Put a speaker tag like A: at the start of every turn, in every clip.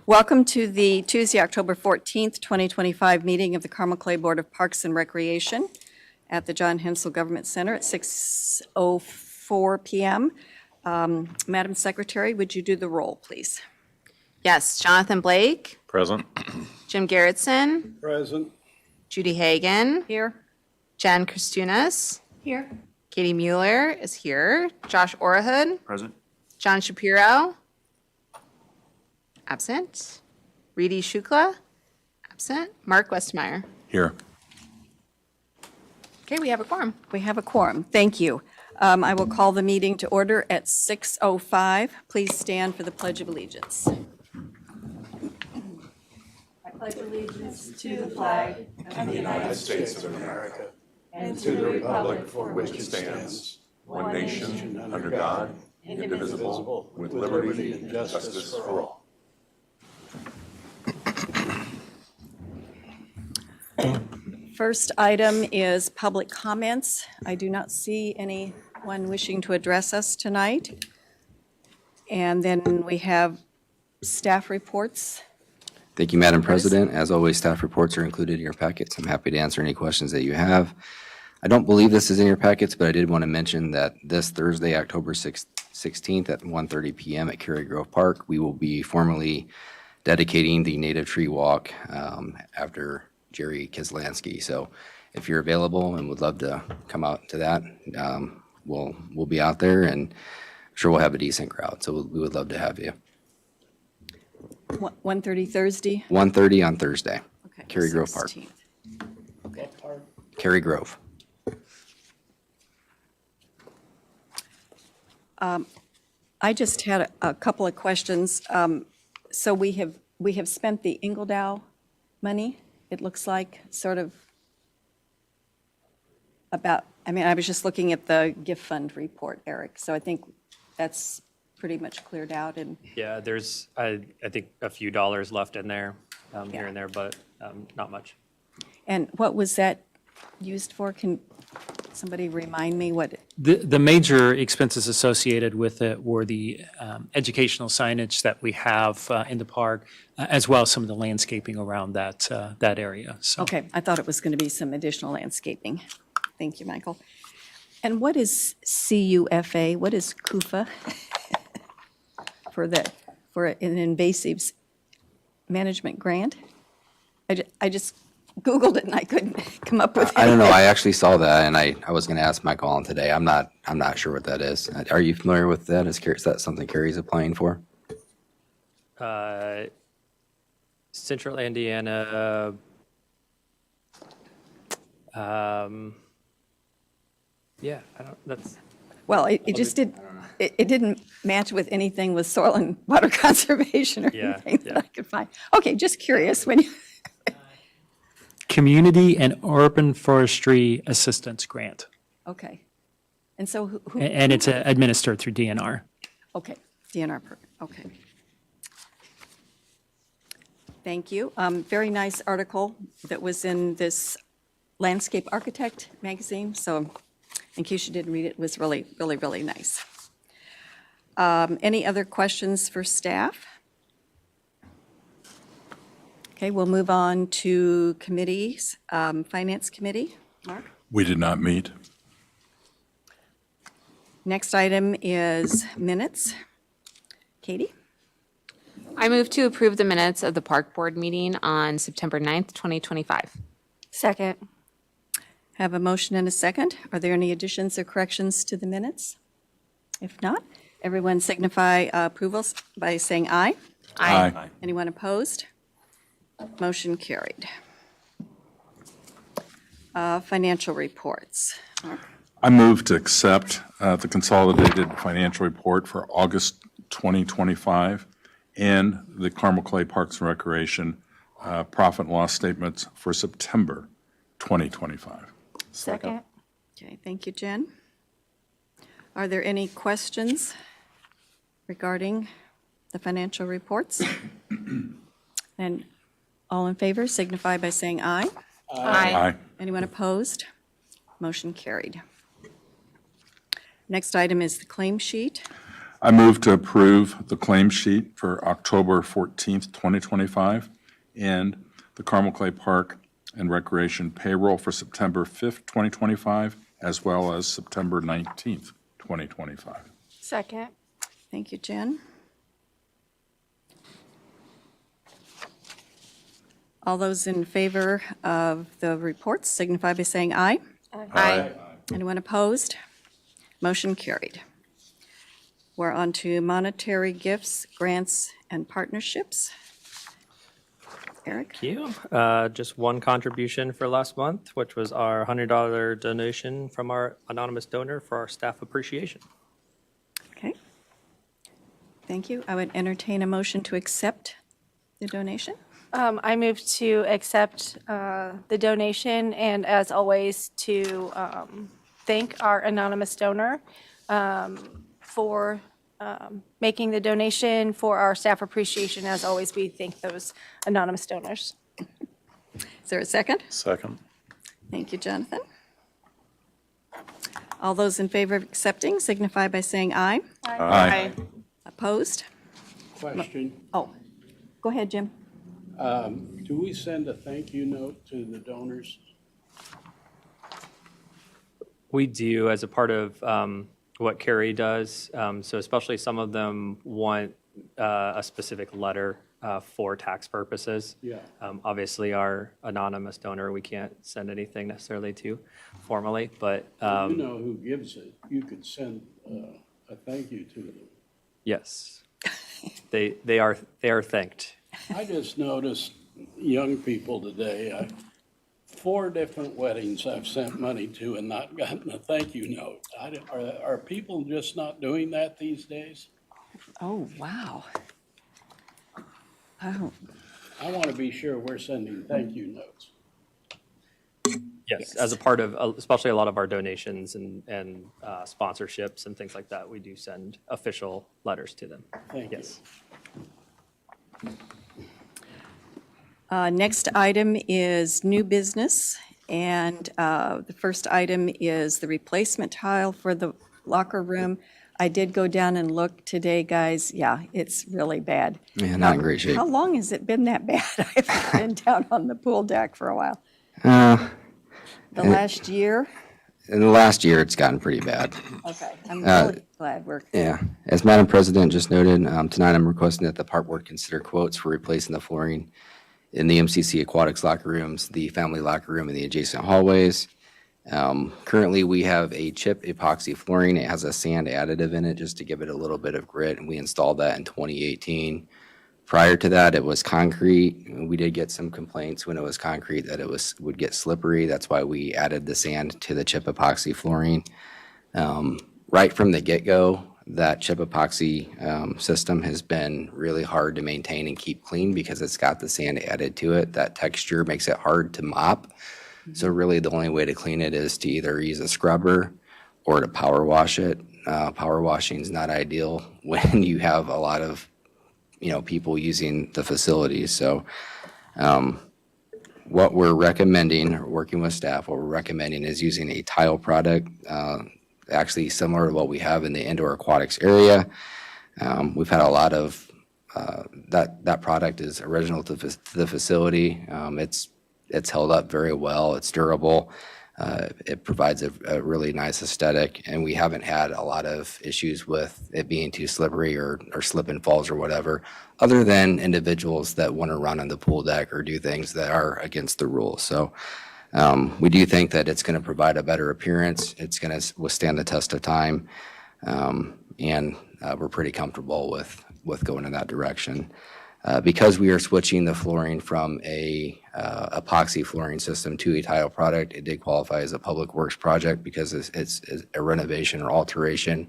A: Welcome to the Tuesday, October 14th, 2025 meeting of the Carmel Clay Board of Parks and Recreation at the John Hensel Government Center at 6:04 p.m. Madam Secretary, would you do the roll, please?
B: Yes, Jonathan Blake,
C: Present.
B: Jim Garrettson,
D: Present.
B: Judy Hagan,
A: Here.
B: Jen Kristunas,
A: Here.
B: Katie Mueller is here, Josh Orahood,
C: Present.
B: John Shapiro, absent, Reedy Shukla, absent, Mark Westmeyer.
C: Here.
B: Okay, we have a quorum.
A: We have a quorum. Thank you. I will call the meeting to order at 6:05. Please stand for the Pledge of Allegiance. I pledge allegiance to the flag of the United
E: States of America, and to the republic for which it stands, one nation, under God, indivisible, with liberty and justice for all.
A: First item is public comments. I do not see anyone wishing to address us tonight. And then we have staff reports.
F: Thank you, Madam President. As always, staff reports are included in your packets. I'm happy to answer any questions that you have. I don't believe this is in your packets, but I did want to mention that this Thursday, October 16th at 1:30 p.m. at Cary Grove Park, we will be formally dedicating the Native Tree Walk after Jerry Kislansky. So if you're available and would love to come out to that, we'll be out there, and I'm sure we'll have a decent crowd. So we would love to have you.
A: 1:30 Thursday.
F: 1:30 on Thursday,
A: Okay,
F: Cary Grove Park.
A: 16th.
D: What part?
F: Cary Grove.
A: I just had a couple of questions. So we have spent the Ingledow money, it looks like, sort of about, I was just looking at the gift fund report, Eric, so I think that's pretty much cleared out and,
G: Yeah, there's, I think, a few dollars left in there,
A: Yeah.
G: here and there, but not much.
A: and what was that used for? Can somebody remind me what?
H: The major expenses associated with it were the educational signage that we have in the park, as well as some of the landscaping around that area. So
A: Okay, I thought it was going to be some additional landscaping. Thank you, Michael. And what is CUFA? What is CUFA? For an invasives management grant? I just Googled it and I couldn't come up with it.
F: I don't know. I actually saw that, and I was going to ask Mike on today. I'm not sure what that is. Are you familiar with that? Is that something Carrie's applying for?
G: Central Indiana, yeah, that's,
A: Well, it just it didn't match with anything with soil and water conservation or
G: Yeah,
A: anything that
G: yeah.
A: I could find. Okay, just curious when you,
H: Community and Urban Forestry Assistance Grant,
A: okay. And so who?
H: and it's administered through DNR.
A: Okay, DNR, okay. Thank you. Very nice article that was in this Landscape Architect magazine, so in case you didn't read it, it was really, really, really nice. Any other questions for staff? Okay, we'll move on to committees. Finance Committee, Mark?
E: We did not meet.
A: Next item is minutes. Katie?
B: I move to approve the minutes of the Park Board meeting on September 9th, 2025.
A: Second. Have a motion and a second. Are there any additions or corrections to the minutes? If not, everyone signify approval by saying aye.
E: Aye.
A: Anyone opposed? Motion carried. Financial reports.
E: I move to accept the consolidated financial report for August 2025 and the Carmel Clay Parks and Recreation profit and loss statements for September 2025.
D: Second.
A: Okay, thank you, Jen. Are there any questions regarding the financial reports? And all in favor signify by saying aye.
E: Aye.
A: Anyone opposed? Motion carried. Next item is the claim sheet.
E: I move to approve the claim sheet for October 14th, 2025, and the Carmel Clay Park and Recreation payroll for September 5th, 2025, as well as September 19th, 2025.
D: Second.
A: Thank you, Jen. All those in favor of the reports signify by saying aye.
B: Aye.
A: Anyone opposed? Motion carried. We're on to monetary gifts, grants, and partnerships. Eric?
G: Thank you. Just one contribution for last month, which was our $100 donation from our anonymous donor for our staff appreciation.
A: Okay. Thank you. I would entertain a motion to accept the donation.
D: I move to accept the donation and, as always, to thank our anonymous donor for making the donation for our staff appreciation. As always, we thank those anonymous donors.
A: Is there a second?
E: Second.
A: Thank you, Jonathan. All those in favor of accepting signify by saying aye.
E: Aye.
A: Opposed?
C: Question,
A: Oh, go ahead, Jim.
C: do we send a thank you note to the donors?
G: We do as a part of what Carrie does. So especially some of them want a specific letter for tax purposes.
C: Yeah.
G: Obviously, our anonymous donor, we can't send anything necessarily to formally, but
C: You know who gives it. You could send a thank you to them.
G: yes, they are thanked.
C: I just noticed young people today, 4 different weddings I've sent money to and not gotten a thank you note. Are people just not doing that these days?
A: Oh, wow. Oh,
C: I want to be sure we're sending thank you notes.
G: Yes, as a part of, especially a lot of our donations and sponsorships and things like that, we do send official letters to them.
C: Thank you.
G: Yes.
A: Next item is new business, and the first item is the replacement tile for the locker room. I did go down and look today, guys. Yeah, it's really bad.
F: Yeah, not in great shape.
A: How long has it been that bad? I haven't been down on the pool deck for a while. The last year?
F: In the last year, it's gotten pretty bad.
A: Okay, I'm really glad we're,
F: Yeah. As Madam President just noted, tonight I'm requesting that the Park Board consider quotes for replacing the flooring in the MCC Aquatics locker rooms, the family locker room, and the adjacent hallways. Currently, we have a chip epoxy flooring. It has a sand additive in it just to give it a little bit of grit, and we installed that in 2018. Prior to that, it was concrete. We did get some complaints when it was concrete that it would get slippery. That's why we added the sand to the chip epoxy flooring. Right from the get-go, that chip epoxy system has been really hard to maintain and keep clean because it's got the sand added to it. That texture makes it hard to mop. So really, the only way to clean it is to either use a scrubber or to power wash it. Power washing is not ideal when you have a lot of people using the facilities. So what we're recommending, or working with staff, what we're recommending is using a tile product, actually similar to what we have in the indoor aquatics area. We've had a lot of, that product is original to the facility. It's held up very well. It's durable. It provides a really nice aesthetic, and we haven't had a lot of issues with it being too slippery or slip and falls or whatever, other than individuals that want to run on the pool deck or do things that are against the rules. So we do think that it's going to provide a better appearance. It's going to withstand the test of time, and we're pretty comfortable with going in that direction. Because we are switching the flooring from a epoxy flooring system to a tile product, it did qualify as a public works project because it's a renovation or alteration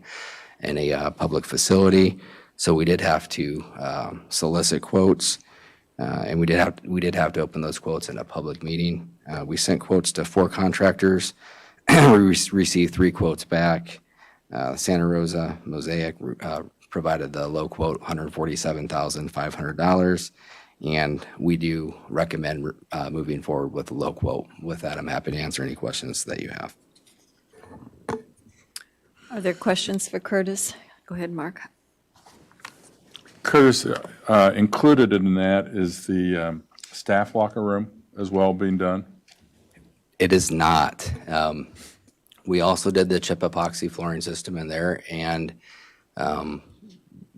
F: in a public facility. So we did have to solicit quotes, and we did have to open those quotes in a public meeting. We sent quotes to 4 contractors. We received 3 quotes back. Santa Rosa Mosaic provided the low quote, $147,500. And we do recommend moving forward with the low quote. With that, I'm happy to answer any questions that you have.
A: are there questions for Curtis? Go ahead, Mark.
E: Curtis, included in that is the staff locker room as well being done?
F: It is not. We also did the chip epoxy flooring system in there, and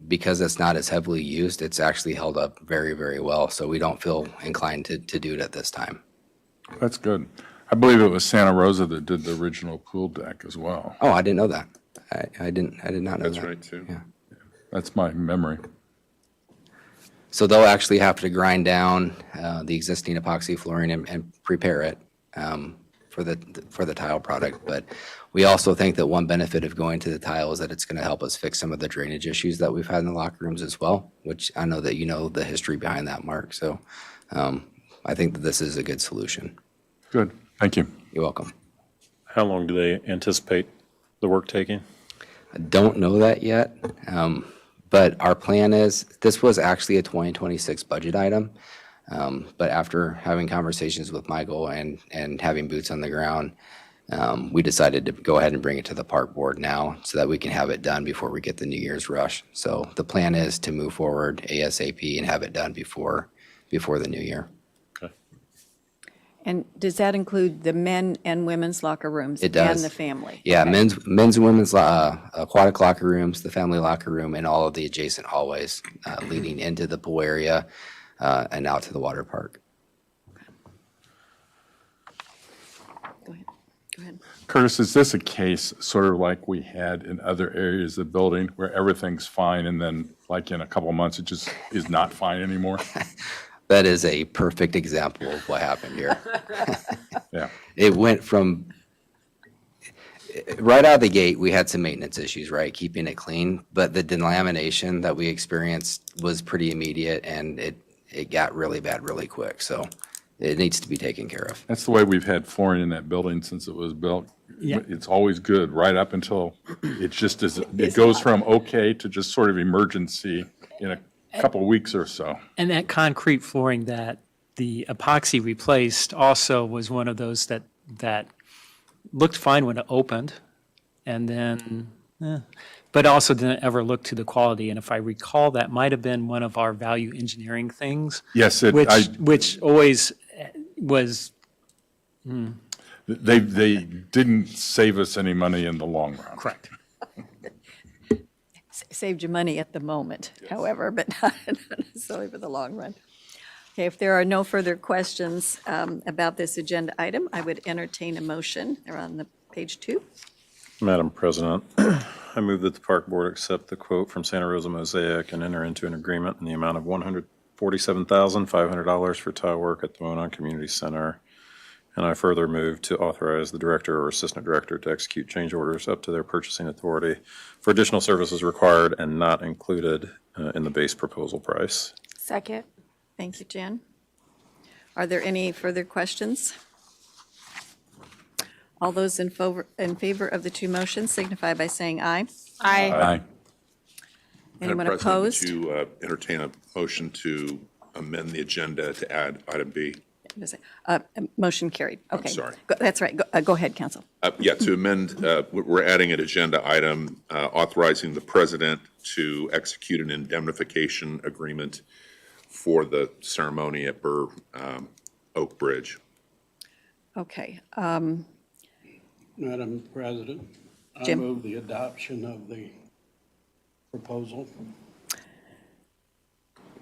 F: because it's not as heavily used, it's actually held up very, very well. So we don't feel inclined to do it at this time.
E: That's good. I believe it was Santa Rosa that did the original pool deck as well.
F: Oh, I didn't know that. I did not know that.
I: That's right, too.
F: Yeah.
E: That's my memory.
F: So they'll actually have to grind down the existing epoxy flooring and prepare it for the tile product. But we also think that one benefit of going to the tile is that it's going to help us fix some of the drainage issues that we've had in the locker rooms as well, which I know that you know the history behind that, Mark. So I think that this is a good solution.
E: Good, thank you.
F: You're welcome.
I: How long do they anticipate the work taking?
F: I don't know that yet, but our plan is, this was actually a 2026 budget item. But after having conversations with Michael and having boots on the ground, we decided to go ahead and bring it to the park board now so that we can have it done before we get the New Year's rush. So the plan is to move forward ASAP and have it done before the new year.
I: Okay.
A: And does that include the men and women's locker rooms?
F: It does.
A: And the family?
F: Yeah,
A: Okay.
F: men's and women's aquatic locker rooms, the family locker room, and all of the adjacent hallways leading into the pool area and out to the water park.
A: Go ahead. Go ahead.
E: Curtis, is this a case sort of like we had in other areas of the building where everything's fine and then like in a couple of months it just is not fine anymore?
F: That is a perfect example of what happened here.
E: Yeah.
F: It went from, right out of the gate, we had some maintenance issues, right? Keeping it clean, but the delamination that we experienced was pretty immediate and it got really bad really quick. So it needs to be taken care of.
E: That's the way we've had flooring in that building since it was built.
H: Yeah.
E: It's always good right up until it just is, it goes from okay to just sort of emergency in a couple of weeks or so.
H: And that concrete flooring that the epoxy replaced also was one of those that looked fine when it opened, and then, but also didn't ever look to the quality. And if I recall, that might have been one of our value engineering things.
E: Yes,
H: Which always was,
E: they didn't save us any money in the long run.
H: correct.
A: Saved you money at the moment, however, but not necessarily for the long run. Okay, if there are no further questions about this agenda item, I would entertain a motion. They're on the page 2.
I: Madam President, I move that the park board accept the quote from Santa Rosa Mosaic and enter into an agreement in the amount of $147,500 for tile work at the Monon Community Center. And I further move to authorize the director or assistant director to execute change orders up to their purchasing authority for additional services required and not included in the base proposal price.
D: Second.
A: Thank you, Jen. Are there any further questions? All those in favor of the two motions signify by saying aye.
D: Aye.
E: Aye.
A: Anyone
J: Madam President,
A: opposed?
J: would you entertain a motion to amend the agenda to add item B?
A: Motion carried. Okay.
J: sorry.
A: That's right. Go ahead, Counsel.
J: Yeah, to amend, we're adding an agenda item authorizing the president to execute an indemnification agreement for the ceremony at Burr Oak Bridge.
A: Okay.
C: Madam President, I
A: Jim?
C: move the adoption of the proposal.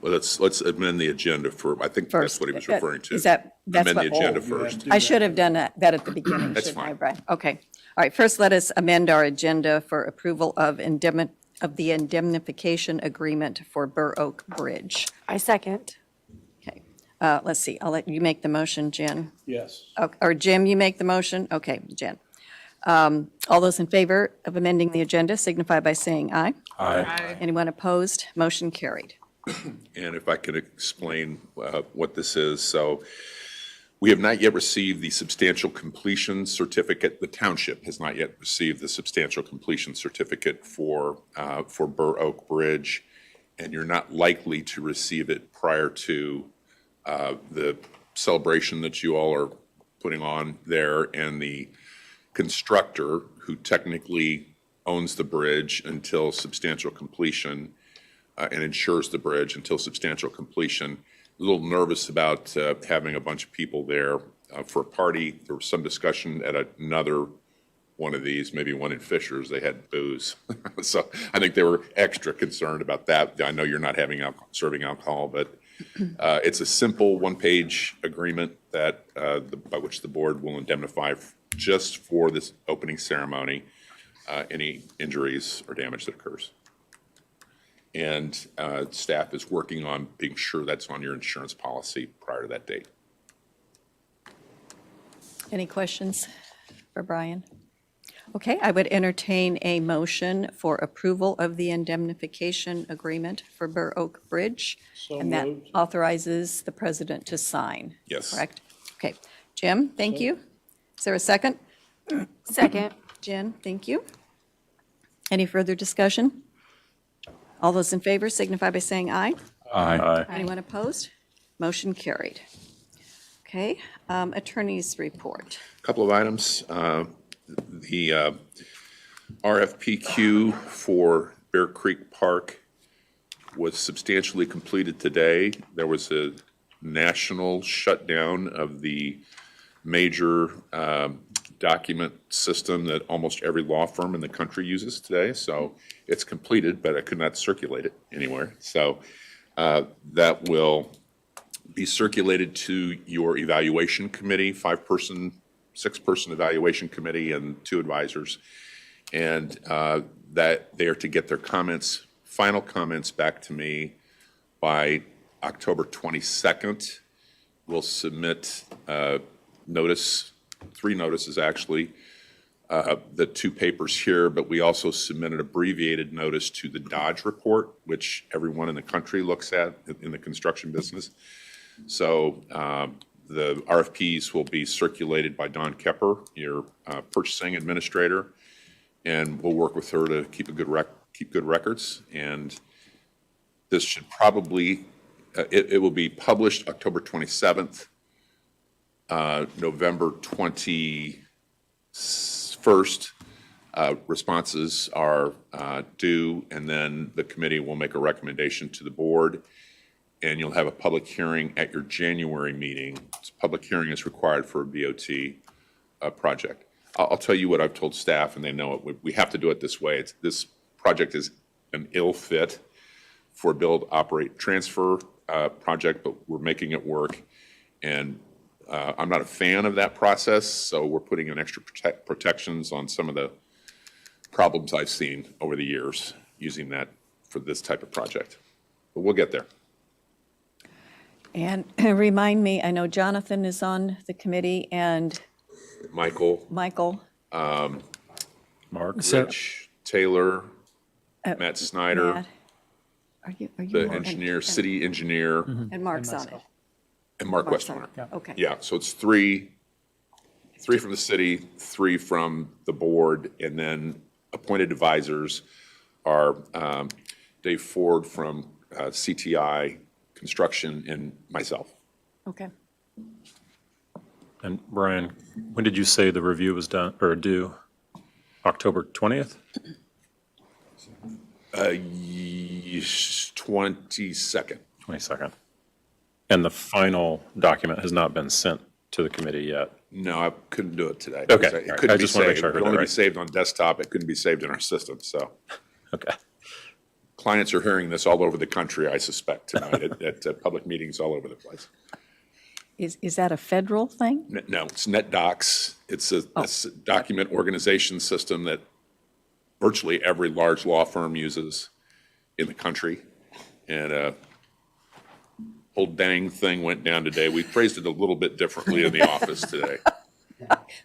J: Well, let's amend the agenda for, I think that's
A: First.
J: what he was referring to.
A: Is that's
J: Amend the
A: what?
J: agenda
C: Oh, you have
J: first.
C: to-
A: I should have done that at the beginning,
J: That's
A: shouldn't I,
J: fine.
A: Brian? Okay. All right, first let us amend our agenda for approval of the indemnification agreement for Burr Oak Bridge.
D: I second.
A: Okay. Let's see, I'll let you make the motion, Jen.
C: Yes.
A: Or Jim, you make the motion? Okay, Jen. All those in favor of amending the agenda signify by saying aye.
E: Aye.
A: Anyone opposed? Motion carried.
J: And if I could explain what this is. So we have not yet received the substantial completion certificate. The township has not yet received the substantial completion certificate for Burr Oak Bridge. And you're not likely to receive it prior to the celebration that you all are putting on there. And the constructor, who technically owns the bridge until substantial completion, and insures the bridge until substantial completion. A little nervous about having a bunch of people there for a party. There was some discussion at another one of these, maybe one in Fishers, they had booze. So I think they were extra concerned about that. I know you're not having serving alcohol, but it's a simple one-page agreement that, by which the board will indemnify just for this opening ceremony, any injuries or damage that occurs. And staff is working on being sure that's on your insurance policy prior to that date.
A: Any questions for Brian? Okay, I would entertain a motion for approval of the indemnification agreement for Burr Oak Bridge.
C: So
A: And that
C: moved.
A: authorizes the president to sign.
J: Yes.
A: Correct? Okay. Jim, thank you. Is there a second?
D: Second.
A: Jen, thank you. Any further discussion? All those in favor signify by saying aye.
E: Aye.
A: Anyone opposed? Motion carried. Okay, attorney's report.
J: Couple of items. The RFPQ for Bear Creek Park was substantially completed today. There was a national shutdown of the major document system that almost every law firm in the country uses today. So it's completed, but I could not circulate it anywhere. So that will be circulated to your evaluation committee, 5-person, 6-person evaluation committee and 2 advisors. And that they are to get their comments, final comments back to me by October 22nd. We'll submit notice, 3 notices actually, the 2 papers here, but we also submit an abbreviated notice to the Dodge report, which everyone in the country looks at in the construction business. So the RFPs will be circulated by Dawn Kepper, your purchasing administrator, and we'll work with her to keep good records. And this should probably, it will be published October 27th, November 21st. Responses are due, and then the committee will make a recommendation to the board, and you'll have a public hearing at your January meeting. Public hearing is required for a BOT project. I'll tell you what I've told staff, and they know it. We have to do it this way. This project is an ill fit for a build, operate, transfer project, but we're making it work. And I'm not a fan of that process, so we're putting in extra protections on some of the problems I've seen over the years using that for this type of project. But we'll get there.
A: And remind me, I know Jonathan is on the committee and
J: Michael,
A: Michael.
I: Mark?
J: Rich, Taylor, Matt Snyder,
A: Matt. Are you
J: the
A: on?
J: engineer, city engineer,
A: And Mark's on it.
J: and Mark
A: Mark's on
J: Westmore.
A: it. Okay.
J: Yeah, so it's three from the city, 3 from the board, and then appointed advisors are Dave Ford from CTI Construction and myself.
A: Okay.
I: And Brian, when did you say the review was done, or due? October 20th?
J: 22nd.
I: 22nd. And the final document has not been sent to the committee yet?
J: No, I couldn't do it today.
I: Okay,
J: It
I: all right.
J: couldn't
I: I
J: be
I: just wanna make
J: saved.
I: sure I
J: It
I: heard
J: could
I: that
J: only be
I: right.
J: saved on desktop. It couldn't be saved in our system, so.
I: Okay.
J: Clients are hearing this all over the country, I suspect, tonight at public meetings all over the place.
A: Is that a federal thing?
J: No, it's NetDocs. It's a document organization system that virtually every large law firm uses in the country. And whole dang thing went down today. We phrased it a little bit differently in the office today.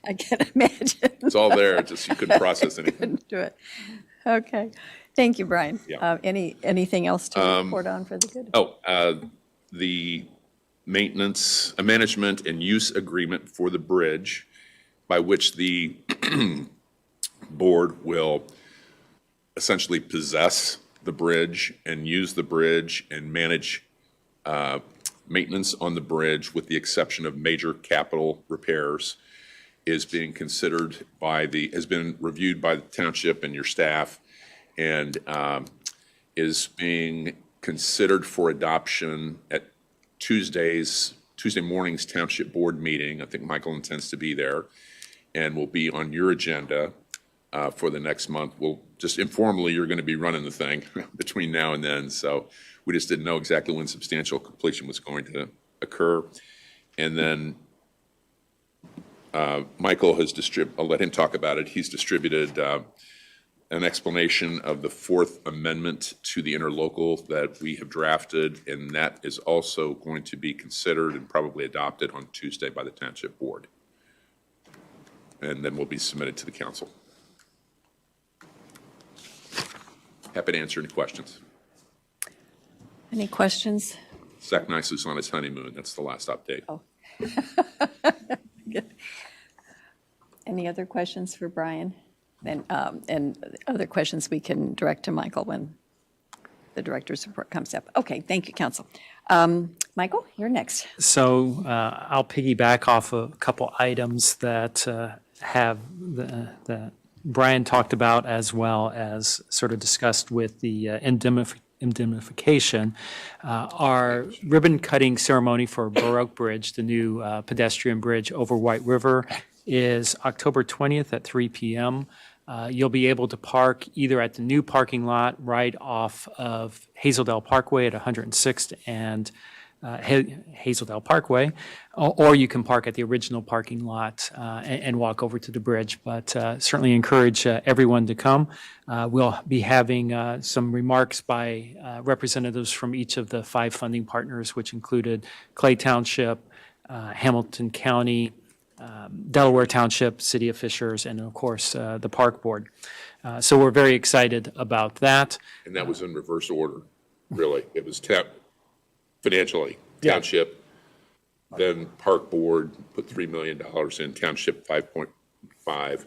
A: I can imagine.
J: It's all there, it's just you couldn't process anything.
A: Couldn't do it. Okay. Thank you, Brian.
J: Yeah.
A: Anything else to report on for the good?
J: The maintenance, management and use agreement for the bridge by which the board will essentially possess the bridge and use the bridge and manage maintenance on the bridge with the exception of major capital repairs is being considered has been reviewed by the township and your staff. And is being considered for adoption at Tuesday morning's Township Board meeting. I think Michael intends to be there and will be on your agenda for the next month. We'll just informally, you're going to be running the thing between now and then. So we just didn't know exactly when substantial completion was going to occur. And then Michael has I'll let him talk about it. He's distributed an explanation of the Fourth Amendment to the interlocal that we have drafted, and that is also going to be considered and probably adopted on Tuesday by the Township Board. And then will be submitted to the council. Happy to answer any questions.
A: Any questions?
J: Zach Nice is on his honeymoon. That's the last update.
A: Oh. Any other questions for Brian? And other questions we can direct to Michael when the director's report comes up. Okay, thank you, council. Michael, you're next.
H: So I'll piggyback off a couple items that have that Brian talked about, as well as sort of discussed with the indemnification. Our ribbon cutting ceremony for Burr Oak Bridge, the new pedestrian bridge over White River, is October 20th at 3 p.m. You'll be able to park either at the new parking lot right off of Hazeldale Parkway at 106th and Hazeldale Parkway, or you can park at the original parking lot and walk over to the bridge. But certainly encourage everyone to come. We'll be having some remarks by representatives from each of the 5 funding partners, which included Clay Township, Hamilton County, Delaware Township, City of Fishers, and of course, the Park Board. So we're very excited about that.
J: And that was in reverse order, really. It was financially,
H: Yeah.
J: Township, then Park Board put $3 million in, Township 5.5.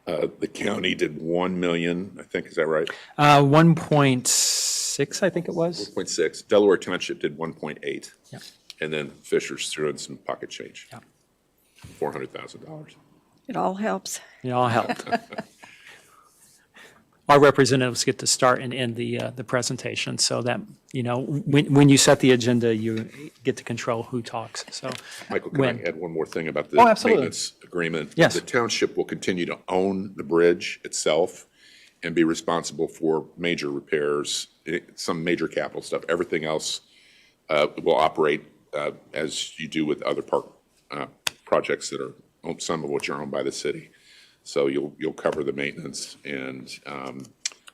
J: The county did 1 million, I think, is that right?
H: 1.6, I think it was.
J: 1.6. Delaware Township did 1.8.
H: Yeah.
J: And then Fishers threw in some pocket change.
H: Yeah.
J: $400,000.
A: It all helps.
H: It all helped. Our representatives get to start and end the presentation, so that, when you set the agenda, you get to control who talks, so.
J: Michael, can I add one more thing about the
H: Oh, absolutely.
J: maintenance agreement?
H: Yes.
J: The township will continue to own the bridge itself and be responsible for major repairs, some major capital stuff. Everything else will operate as you do with other park projects that are, some of which are owned by the city. So you'll cover the maintenance and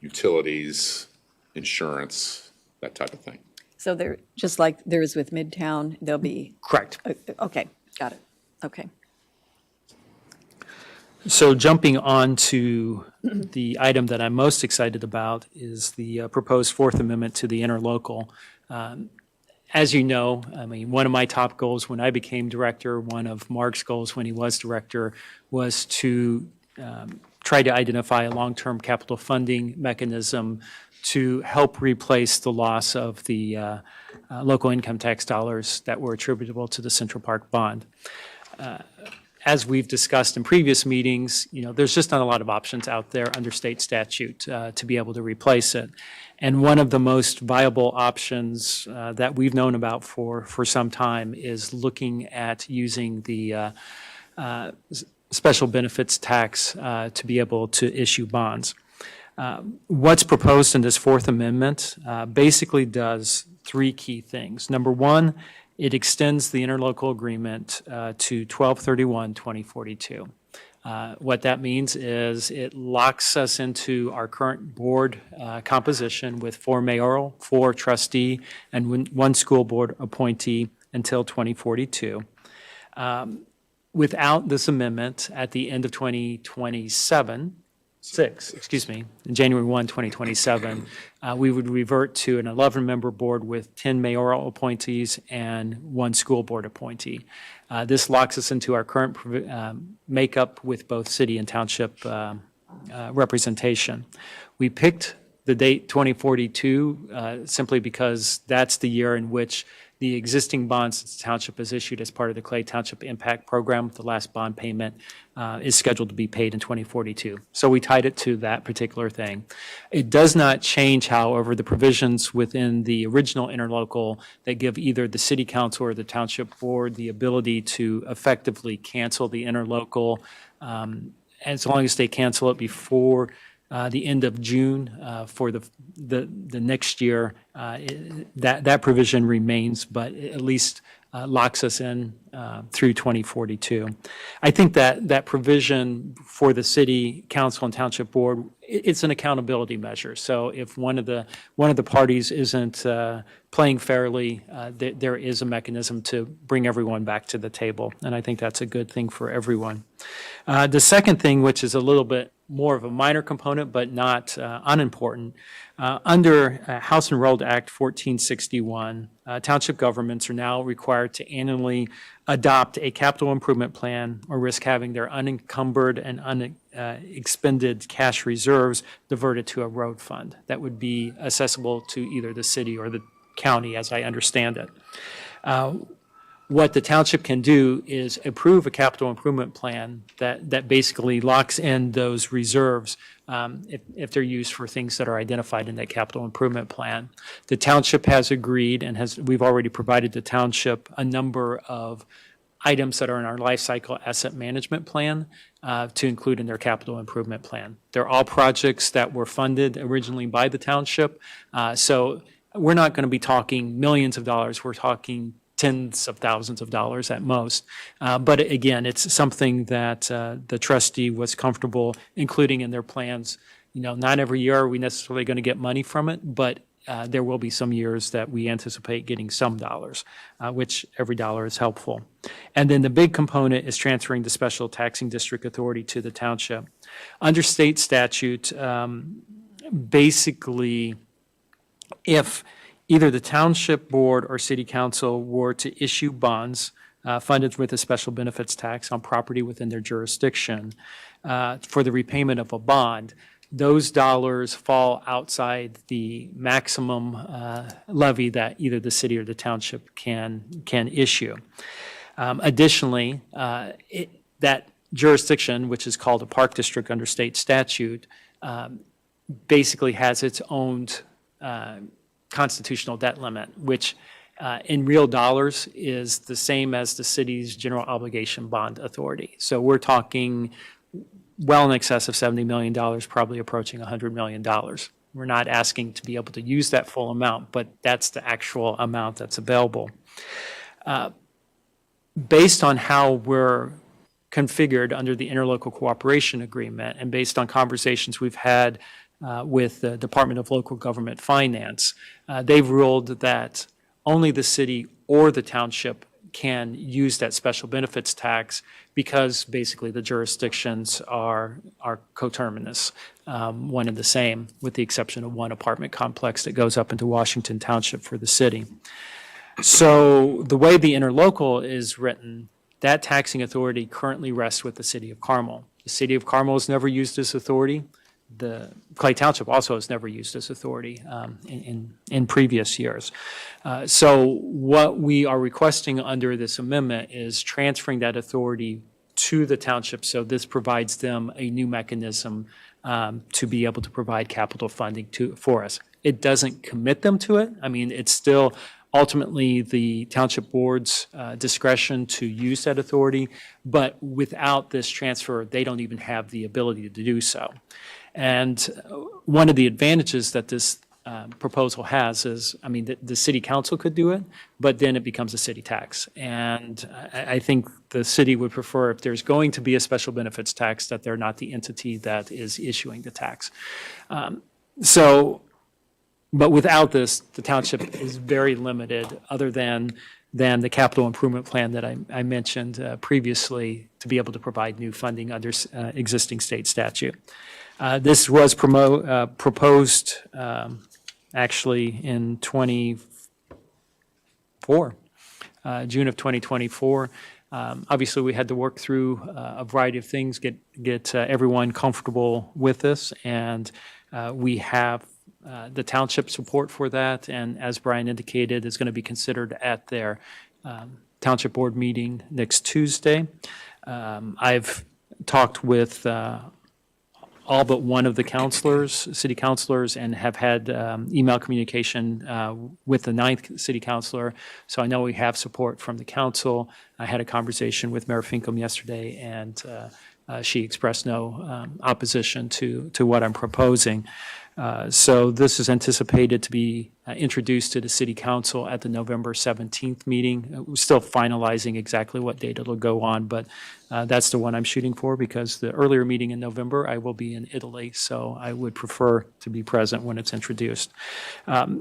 J: utilities, insurance, that type of thing.
A: So there, just like there is with Midtown, there'll be,
H: Correct.
A: okay, got it. Okay.
H: So jumping on to the item that I'm most excited about is the proposed Fourth Amendment to the interlocal. As you know, one of my top goals when I became director, one of Mark's goals when he was director, was to try to identify a long-term capital funding mechanism to help replace the loss of the local income tax dollars that were attributable to the Central Park bond. As we've discussed in previous meetings, there's just not a lot of options out there under state statute to be able to replace it. And one of the most viable options that we've known about for some time is looking at using the special benefits tax to be able to issue bonds. What's proposed in this Fourth Amendment basically does 3 key things. Number one, it extends the interlocal agreement to 12/31/2042. What that means is it locks us into our current board composition with 4 mayoral, 4 trustee, and 1 school board appointee until 2042. Without this amendment, at the end of 2027, January 1, 2027, we would revert to an 11-member board with 10 mayoral appointees and 1 school board appointee. This locks us into our current makeup with both city and township representation. We picked the date 2042 simply because that's the year in which the existing bonds that the township has issued as part of the Clay Township Impact Program, the last bond payment is scheduled to be paid in 2042. So we tied it to that particular thing. It does not change, however, the provisions within the original interlocal that give either the city council or the township board the ability to effectively cancel the interlocal as long as they cancel it before the end of June for the next year. That provision remains, but it at least locks us in through 2042. I think that provision for the city council and township board, it's an accountability measure. So if one of the parties isn't playing fairly, there is a mechanism to bring everyone back to the table, and I think that's a good thing for everyone. The second thing, which is a little bit more of a minor component, but not unimportant, under House Enrolled Act 1461, township governments are now required to annually adopt a capital improvement plan or risk having their unencumbered and unexpended cash reserves diverted to a road fund that would be accessible to either the city or the county, as I understand it. What the township can do is approve a capital improvement plan that basically locks in those reserves if they're used for things that are identified in that capital improvement plan. The township has agreed and we've already provided the township a number of items that are in our life cycle asset management plan to include in their capital improvement plan. They're all projects that were funded originally by the township. So we're not going to be talking millions of dollars. We're talking tens of thousands of dollars at most. But again, it's something that the trustee was comfortable including in their plans. Not every year are we necessarily going to get money from it, but there will be some years that we anticipate getting some dollars, which every dollar is helpful. And then the big component is transferring the special taxing district authority to the township. Under state statute, basically, if either the township board or city council were to issue bonds funded with a special benefits tax on property within their jurisdiction for the repayment of a bond, those dollars fall outside the maximum levy that either the city or the township can issue. Additionally, that jurisdiction, which is called a park district under state statute, basically has its own constitutional debt limit, which in real dollars is the same as the city's general obligation bond authority. So we're talking well in excess of $70 million, probably approaching $100 million. We're not asking to be able to use that full amount, but that's the actual amount that's available. Based on how we're configured under the interlocal cooperation agreement and based on conversations we've had with the Department of Local Government Finance, they've ruled that only the city or the township can use that special benefits tax because basically the jurisdictions are coterminous, one and the same, with the exception of one apartment complex that goes up into Washington Township for the city. So the way the interlocal is written, that taxing authority currently rests with the city of Carmel. The city of Carmel has never used this authority. The Clay Township also has never used this authority in previous years. So what we are requesting under this amendment is transferring that authority to the township, so this provides them a new mechanism to be able to provide capital funding for us. It doesn't commit them to it. I mean, it's still ultimately the township board's discretion to use that authority, but without this transfer, they don't even have the ability to do so. And one of the advantages that this proposal has is, I mean, the city council could do it, but then it becomes a city tax. And I think the city would prefer, if there's going to be a special benefits tax, that they're not the entity that is issuing the tax. But without this, the township is very limited, other than the capital improvement plan that I mentioned previously, to be able to provide new funding under existing state statute. This was proposed actually in June of 2024. Obviously, we had to work through a variety of things, get everyone comfortable with this, and we have the township support for that, and as Brian indicated, is going to be considered at their township board meeting next Tuesday. I've talked with all but one of the counselors, city councilors, and have had email communication with the ninth city councilor. So I know we have support from the council. I had a conversation with Mayor Finkum yesterday, and she expressed no opposition to what I'm proposing. So this is anticipated to be introduced to the city council at the November 17th meeting. We're still finalizing exactly what date it'll go on, but that's the one I'm shooting for because the earlier meeting in November, I will be in Italy, so I would prefer to be present when it's introduced.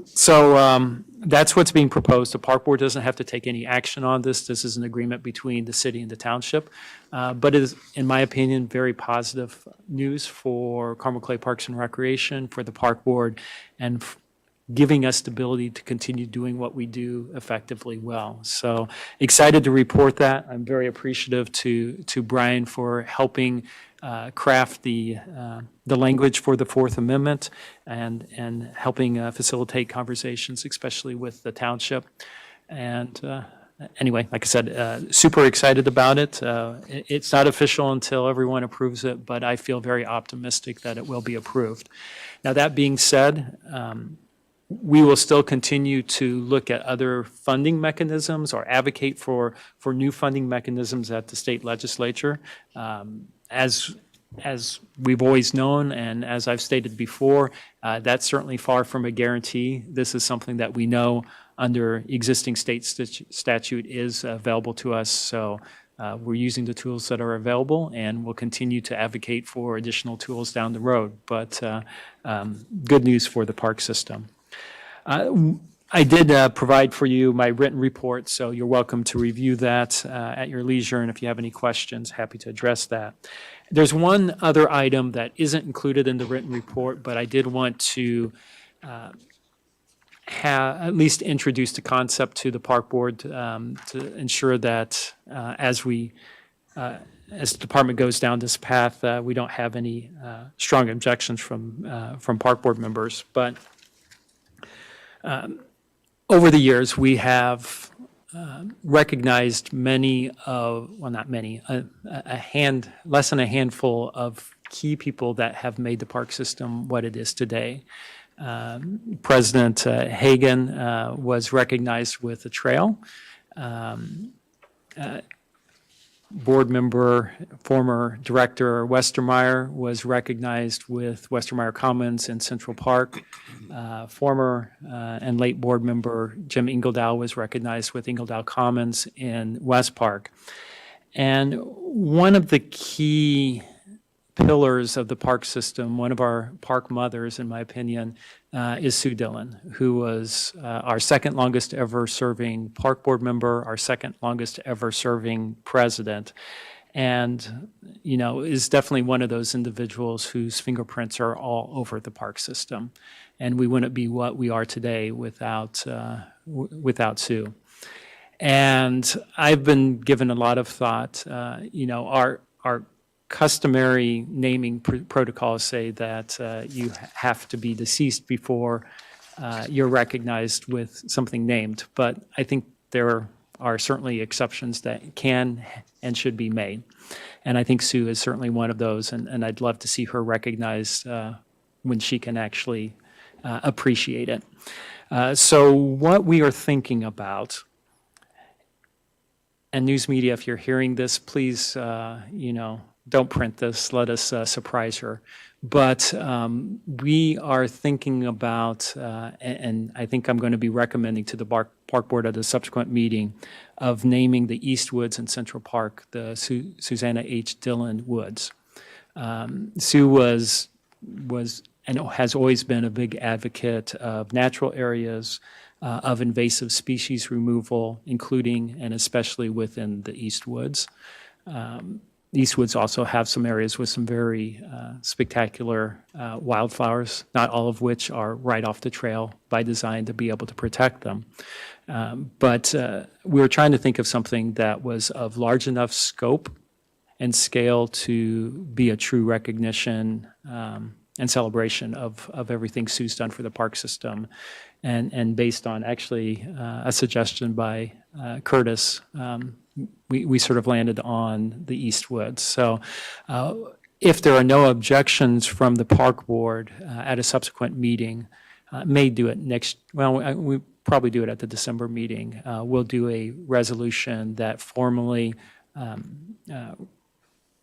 H: So that's what's being proposed. The park board doesn't have to take any action on this. This is an agreement between the city and the township, but it is, in my opinion, very positive news for Carmel Clay Parks and Recreation, for the park board, and giving us the ability to continue doing what we do effectively well. So excited to report that. I'm very appreciative to Brian for helping craft the language for the Fourth Amendment and helping facilitate conversations, especially with the township. And anyway, like I said, super excited about it. It's not official until everyone approves it, but I feel very optimistic that it will be approved. Now, that being said, we will still continue to look at other funding mechanisms or advocate for new funding mechanisms at the state legislature. As we've always known, and as I've stated before, that's certainly far from a guarantee. This is something that we know under existing state statute is available to us. So we're using the tools that are available, and we'll continue to advocate for additional tools down the road. But good news for the park system. I did provide for you my written report, so you're welcome to review that at your leisure, and if you have any questions, happy to address that. There's one other item that isn't included in the written report, but I did want to at least introduce the concept to the park board to ensure that as the department goes down this path, we don't have any strong objections from park board members. But over the years, we have recognized many of, well, not many, less than a handful of key people that have made the park system what it is today. President Hagan was recognized with a trail. Board member, former director Westermeyer was recognized with Westermeyer Commons in Central Park. Former and late board member Jim Ingledow was recognized with Ingledow Commons in West Park. And one of the key pillars of the park system, one of our park mothers, in my opinion, is Sue Dillon, who was our second longest ever serving park board member, our second longest ever serving president, and, you know, is definitely one of those individuals whose fingerprints are all over the park system. And we wouldn't be what we are today without Sue. And I've been given a lot of thought. You know, our customary naming protocols say that you have to be deceased before you're recognized with something named. But I think there are certainly exceptions that can and should be made. And I think Sue is certainly one of those, and I'd love to see her recognized when she can actually appreciate it. So what we are thinking about, and news media, if you're hearing this, please, you know, don't print this, let us surprise her. But we are thinking about, and I think I'm going to be recommending to the park board at a subsequent meeting, of naming the East Woods in Central Park the Susanna H. Dillon Woods. Sue was and has always been a big advocate of natural areas, of invasive species removal, including and especially within the East Woods. East Woods also have some areas with some very spectacular wildflowers, not all of which are right off the trail by design to be able to protect them. But we were trying to think of something that was of large enough scope and scale to be a true recognition and celebration of everything Sue's done for the park system. And based on actually a suggestion by Curtis, we sort of landed on the East Woods. So if there are no objections from the park board at a subsequent meeting, may do it next, well, we probably do it at the December meeting. We'll do a resolution that formally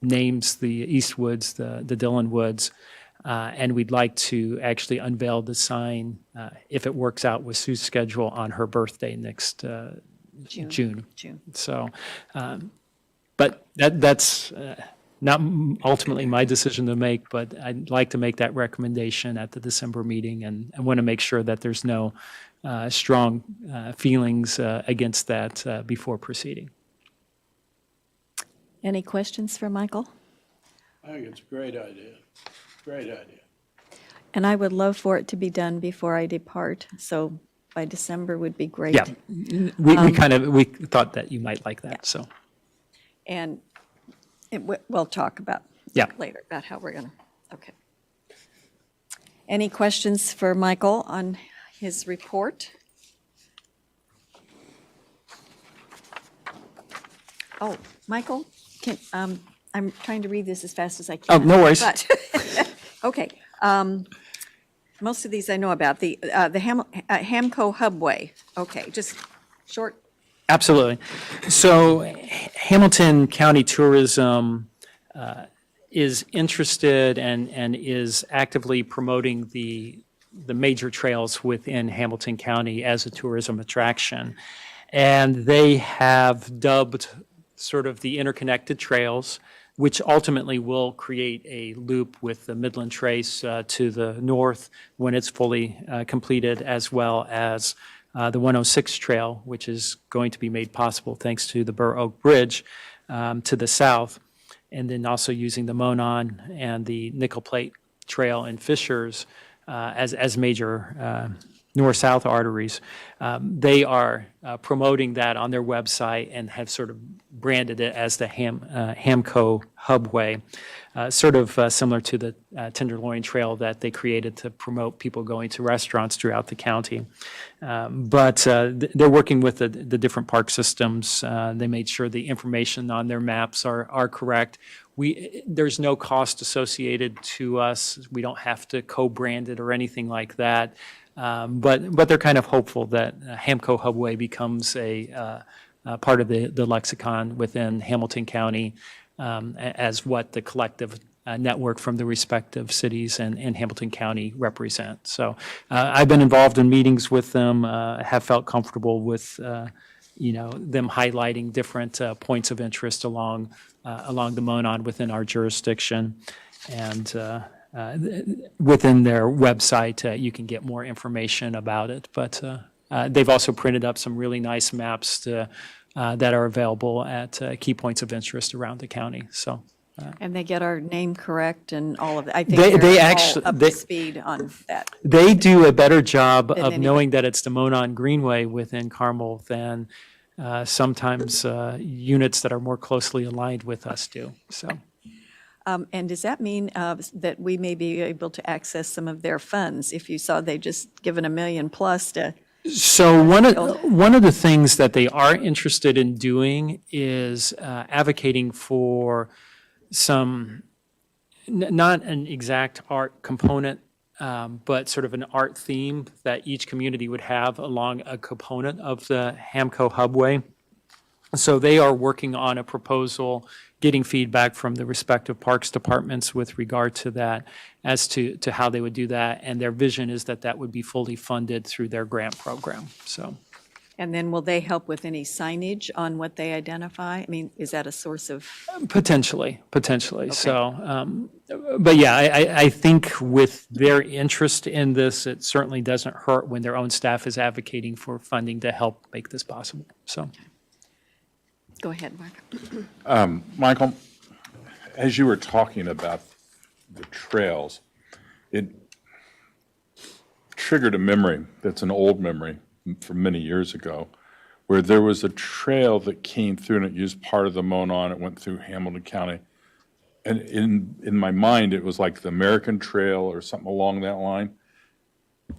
H: names the East Woods, the Dillon Woods, and we'd like to actually unveil the sign, if it works out with Sue's schedule, on her birthday next June. So, but that's not ultimately my decision to make, but I'd like to make that recommendation at the December meeting, and I want to make sure that there's no strong feelings against that before proceeding.
A: Any questions for Michael?
C: I think it's a great idea. Great idea.
A: And I would love for it to be done before I depart, so by December would be great.
H: Yeah, we thought that you might like that, so.
A: And we'll talk about
H: Yeah.
A: later, about how we're going to, okay. Any questions for Michael on his report? Oh, Michael, I'm trying to read this as fast as I can.
H: Oh, no worries.
A: But, okay, most of these I know about. The Hamco Hubway, okay, just short.
H: Absolutely. So Hamilton County Tourism is interested and is actively promoting the major trails within Hamilton County as a tourism attraction. And they have dubbed sort of the interconnected trails, which ultimately will create a loop with the Midland Trace to the north when it's fully completed, as well as the 106 Trail, which is going to be made possible thanks to the Burr Oak Bridge to the south, and then also using the Monon and the Nickel Plate Trail in Fishers as major north-south arteries. They are promoting that on their website and have sort of branded it as the Hamco Hubway, sort of similar to the Tenderloin Trail that they created to promote people going to restaurants throughout the county. But they're working with the different park systems. They made sure the information on their maps are correct. There's no cost associated to us. We don't have to co-brand it or anything like that. But they're kind of hopeful that Hamco Hubway becomes a part of the lexicon within Hamilton County as what the collective network from the respective cities and Hamilton County represent. So I've been involved in meetings with them, have felt comfortable with them highlighting different points of interest along the Monon within our jurisdiction. And within their website, you can get more information about it. But they've also printed up some really nice maps that are available at key points of interest around the county. So,
A: And they get our name correct and all of that. I think
H: They
A: they're all
H: actually-
A: up
H: they-
A: to speed on that.
H: they do a better job of
A: anybody.
H: knowing that it's the Monon Greenway within Carmel than sometimes units that are more closely aligned with us do. So.
A: And does that mean that we may be able to access some of their funds if you saw they just given $1 million plus to?
H: So one of the things that they are interested in doing is advocating for some, not an exact art component, but sort of an art theme that each community would have along a component of the Hamco Hubway. So they are working on a proposal, getting feedback from the respective parks departments with regard to that, as to how they would do that. And their vision is that that would be fully funded through their grant program, so.
A: And then will they help with any signage on what they identify? I mean, is that a source of?
H: Potentially. So, but yeah, I think with their interest in this, it certainly doesn't hurt when their own staff is advocating for funding to help make this possible, so.
A: Go ahead, Mark.
E: Michael, as you were talking about the trails, it triggered a memory that's an old memory from many years ago, where there was a trail that came through and it used part of the Monon. It went through Hamilton County. And in my mind, it was like the American Trail or something along that line.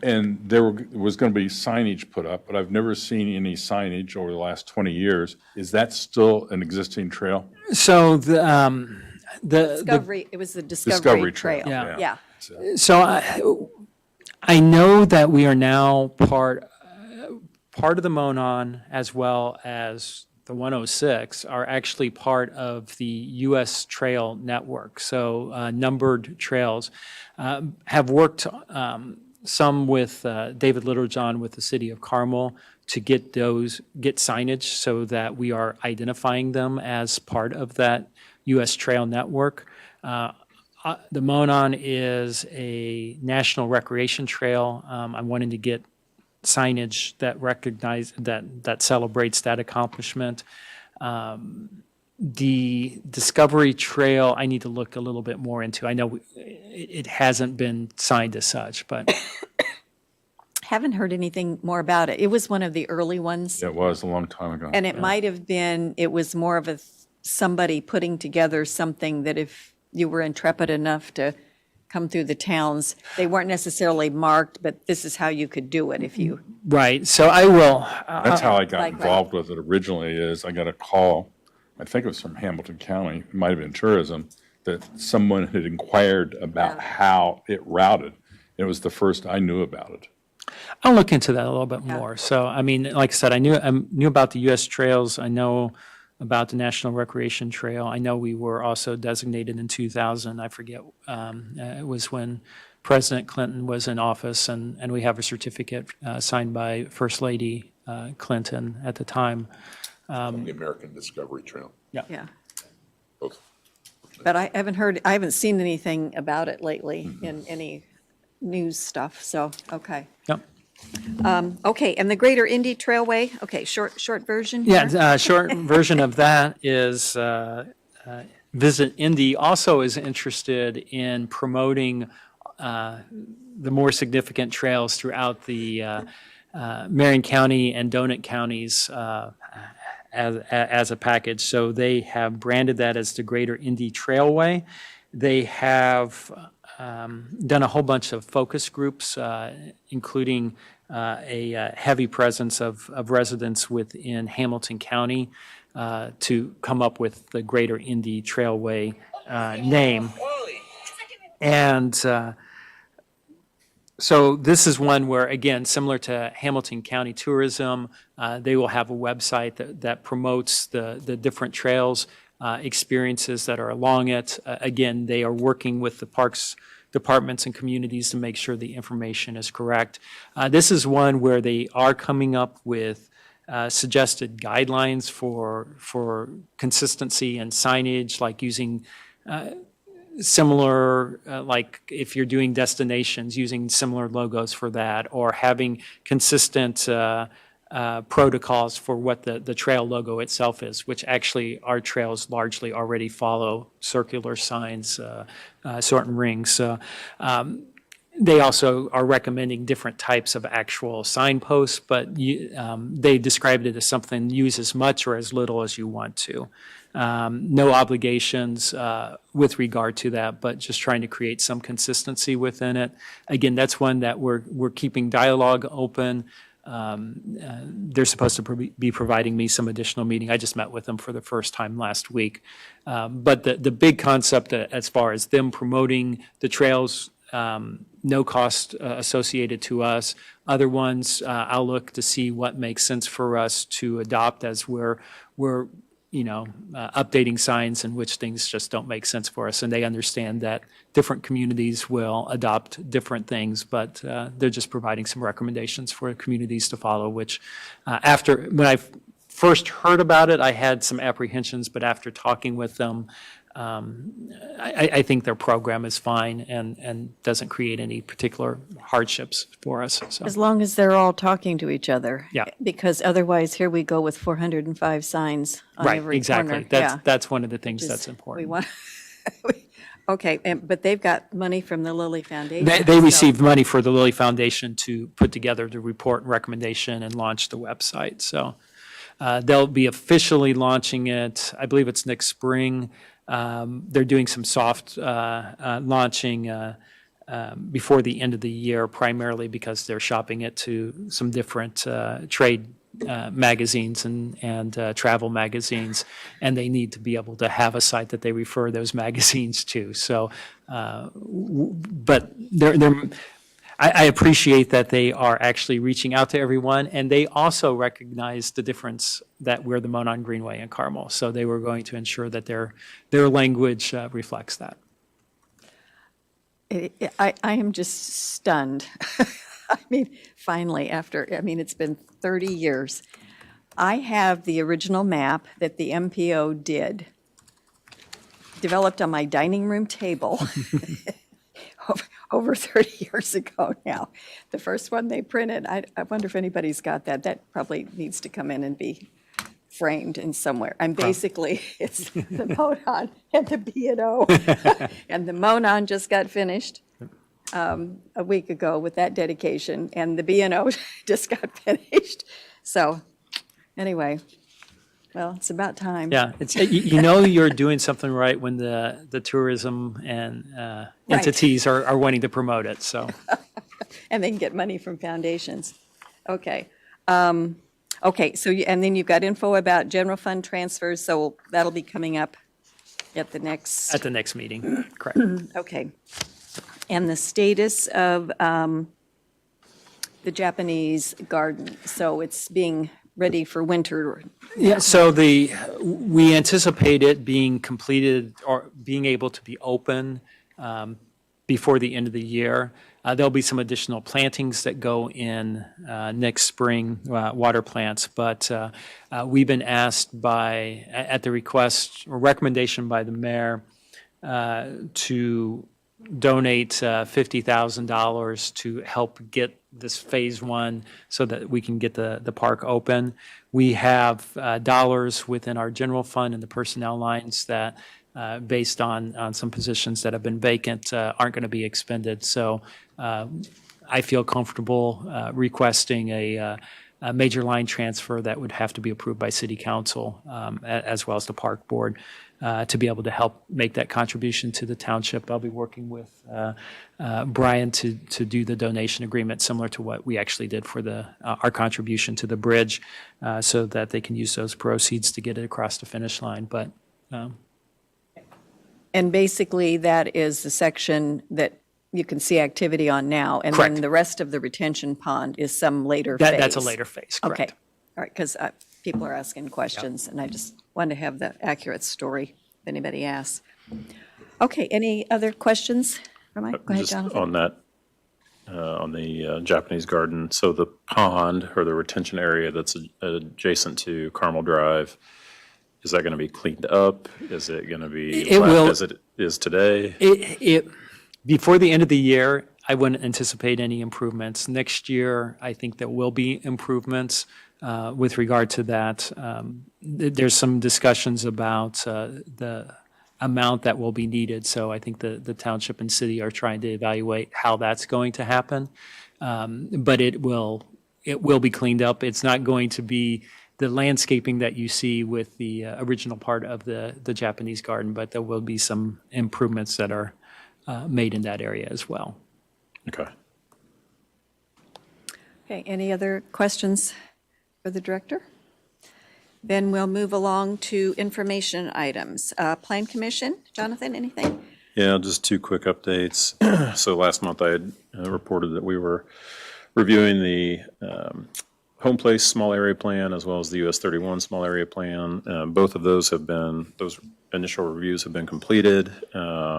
E: And there was going to be signage put up, but I've never seen any signage over the last 20 years. Is that still an existing trail?
H: So
A: Discovery, it was the Discovery
E: Discovery
A: Trail.
E: Trail,
A: Yeah.
H: So I know that we are now part of the Monon as well as the 106 are actually part of the U.S. Trail Network. So numbered trails have worked some with David Littlejohn with the city of Carmel to get signage so that we are identifying them as part of that U.S. Trail Network. The Monon is a national recreation trail. I'm wanting to get signage that celebrates that accomplishment. The Discovery Trail, I need to look a little bit more into. I know it hasn't been signed as such, but
A: Haven't heard anything more about it. It was one of the early ones.
E: It was a long time ago.
A: And it might have been, it was more of somebody putting together something that if you were intrepid enough to come through the towns, they weren't necessarily marked, but this is how you could do it if you,
H: right. So I will.
E: That's how I got
A: like-
E: involved with it originally, is I got a call, I think it was from Hamilton County, it might have been tourism, that someone had inquired about how it routed. It was the first I knew about it.
H: I'll look into that a little bit more. So, I mean, like I said, I knew about the U.S. trails. I know about the National Recreation Trail. I know we were also designated in 2000. I forget, it was when President Clinton was in office, and we have a certificate signed by First Lady Clinton at the time.
J: The American Discovery Trail.
A: yeah.
J: Both.
A: But I haven't seen anything about it lately in any news stuff, so, okay.
H: Yep.
A: Okay, and the Greater Indy Trailway, okay, short version here?
H: Yeah, short version of that is Visit Indy also is interested in promoting the more significant trails throughout the Marion County and Donut counties as a package. So they have branded that as the Greater Indy Trailway. They have done a whole bunch of focus groups, including a heavy presence of residents within Hamilton County to come up with the Greater Indy Trailway name. And so this is one where, again, similar to Hamilton County Tourism, they will have a website that promotes the different trails, experiences that are along it. Again, they are working with the parks departments and communities to make sure the information is correct. This is one where they are coming up with suggested guidelines for consistency and signage, like using similar, like if you're doing destinations, using similar logos for that, or having consistent protocols for what the trail logo itself is, which actually our trails largely already follow circular signs, certain rings. So they also are recommending different types of actual signposts, but they described it as something, use as much or as little as you want to. No obligations with regard to that, but just trying to create some consistency within it. Again, that's one that we're keeping dialogue open. They're supposed to be providing me some additional meeting. I just met with them for the first time last week. But the big concept as far as them promoting the trails, no cost associated to us. Other ones, I'll look to see what makes sense for us to adopt as we're updating signs and which things just don't make sense for us. And they understand that different communities will adopt different things, but they're just providing some recommendations for communities to follow, which when I first heard about it, I had some apprehensions, but after talking with them, I think their program is fine and doesn't create any particular hardships for us. So.
A: As long as they're all talking to each other.
H: Yeah.
A: Because otherwise, here we go with 405 signs on
H: Right,
A: every
H: exactly.
A: corner.
H: That's one of the things
A: Just-
H: that's
A: We
H: important.
A: want, okay, but they've got money from the Lilly Foundation.
H: They
A: so-
H: received money for the Lilly Foundation to put together the report and recommendation and launch the website. So they'll be officially launching it, I believe it's next spring. They're doing some soft launching before the end of the year, primarily because they're shopping it to some different trade magazines and travel magazines, and they need to be able to have a site that they refer those magazines to. So, but I appreciate that they are actually reaching out to everyone, and they also recognize the difference that we're the Monon Greenway in Carmel. So they were going to ensure that their language reflects that.
A: I am just stunned. I mean, finally, it's been 30 years. I have the original map that the MPO did, developed on my dining room table over 30 years ago now. The first one they printed, I wonder if anybody's got that. That probably needs to come in and be framed in somewhere. And basically, it's the Monon and the B&O. And the Monon just got finished a week ago with that dedication, and the B&O just got finished. So, anyway, well, it's about time.
H: Yeah, it's, you know you're doing something right when the tourism and entities are wanting to promote it, so.
A: And they can get money from foundations. Okay. Okay, so, and then you've got info about general fund transfers, so that'll be coming up at the next.
H: At the next meeting, correct.
A: Okay. And the status of the Japanese garden, so it's being ready for winter.
H: Yeah, so we anticipate it being completed or being able to be open before the end of the year. There'll be some additional plantings that go in next spring, water plants, but we've been asked at the request or recommendation by the mayor to donate $50,000 to help get this phase one so that we can get the park open. We have dollars within our general fund and the personnel lines that, based on some positions that have been vacant, aren't going to be expended. So I feel comfortable requesting a major line transfer that would have to be approved by City Council as well as the Park Board to be able to help make that contribution to the township. I'll be working with Brian to do the donation agreement similar to what we actually did for our contribution to the bridge so that they can use those proceeds to get it across the finish line. But
A: And basically, that is the section that you can see activity on now. And
H: Correct.
A: then the rest of the retention pond is some later phase.
H: that's a later phase, correct.
A: Okay, all right, because people are asking questions, and I just want to have the accurate story if anybody asks. Okay, any other questions for Mike? Go ahead,
I: Just
A: Jonathan.
I: on that, on the Japanese garden, so the pond or the retention area that's adjacent to Carmel Drive, is that going to be cleaned up? Is it going to be
H: It will-
I: left as it is today?
H: Before the end of the year, I wouldn't anticipate any improvements. Next year, I think there will be improvements with regard to that. There's some discussions about the amount that will be needed, so I think the township and city are trying to evaluate how that's going to happen. But it will be cleaned up. It's not going to be the landscaping that you see with the original part of the Japanese garden, but there will be some improvements that are made in that area as well.
I: Okay.
A: Okay, any other questions for the director? Then we'll move along to information items. Plan Commission, Jonathan, anything?
I: Yeah, just two quick updates. So last month I had reported that we were reviewing the Home Place Small Area Plan as well as the US 31 Small Area Plan. Both of those initial reviews have been completed.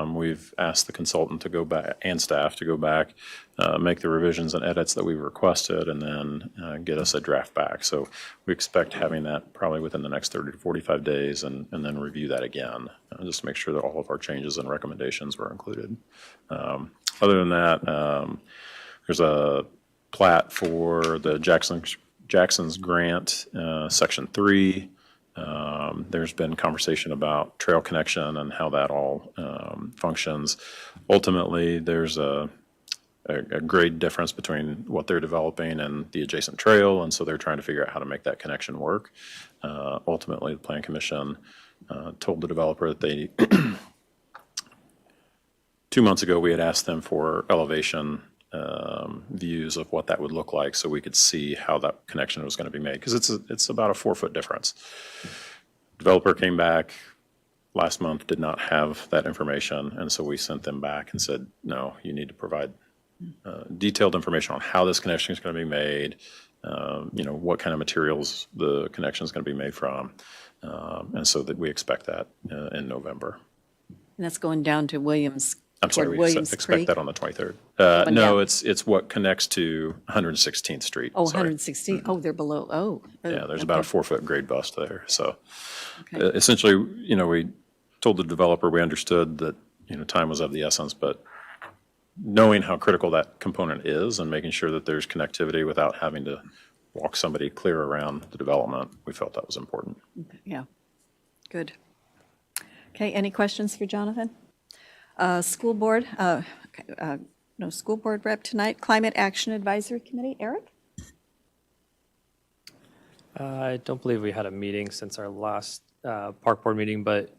I: We've asked the consultant to go back and staff to go back, make the revisions and edits that we've requested, and then get us a draft back. So we expect having that probably within the next 30 to 45 days and then review that again, just to make sure that all of our changes and recommendations were included. Other than that, there's a plat for the Jackson's Grant, Section 3. There's been conversation about trail connection and how that all functions. Ultimately, there's a grade difference between what they're developing and the adjacent trail, and so they're trying to figure out how to make that connection work. Ultimately, the Plan Commission told the developer that they 2 months ago, we had asked them for elevation views of what that would look like so we could see how that connection was going to be made. Because it's about a 4-foot difference. Developer came back last month, did not have that information, and so we sent them back and said, no, you need to provide detailed information on how this connection is going to be made, what kind of materials the connection is going to be made from, and so that we expect that in November.
A: And that's going down to Williams.
I: I'm sorry,
A: toward
I: we
A: Williams
I: expect
A: Creek.
I: that on the 23rd.
A: Going
I: No,
A: down.
I: it's what connects to 116th Street.
A: Oh,
I: Sorry.
A: 116, oh, they're below, oh.
I: Yeah, there's about a 4-foot grade bust there. So
A: Okay.
I: essentially, we told the developer we understood that, time was of the essence, but knowing how critical that component is and making sure that there's connectivity without having to walk somebody clear around the development, we felt that was important.
A: Yeah, good. Okay, any questions for Jonathan? School board, no school board rep tonight. Climate Action Advisory Committee, Eric?
G: I don't believe we had a meeting since our last park board meeting, but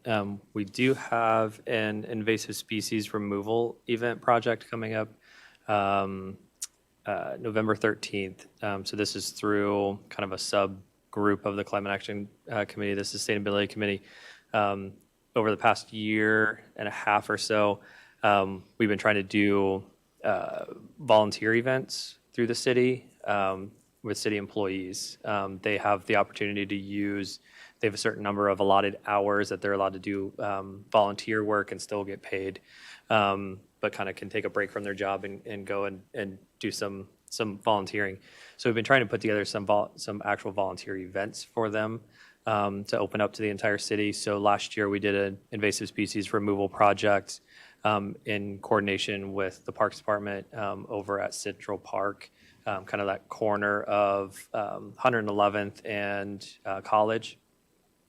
G: we do have an invasive species removal event project coming up November 13th. So this is through kind of a subgroup of the Climate Action Committee, the Sustainability Committee. Over the past year and a half or so, we've been trying to do volunteer events through the city with city employees. They have the opportunity to use, they have a certain number of allotted hours that they're allowed to do volunteer work and still get paid, but kind of can take a break from their job and go and do some volunteering. So we've been trying to put together some actual volunteer events for them to open up to the entire city. So last year we did an invasive species removal project in coordination with the Parks Department over at Central Park, kind of that corner of 111th and College,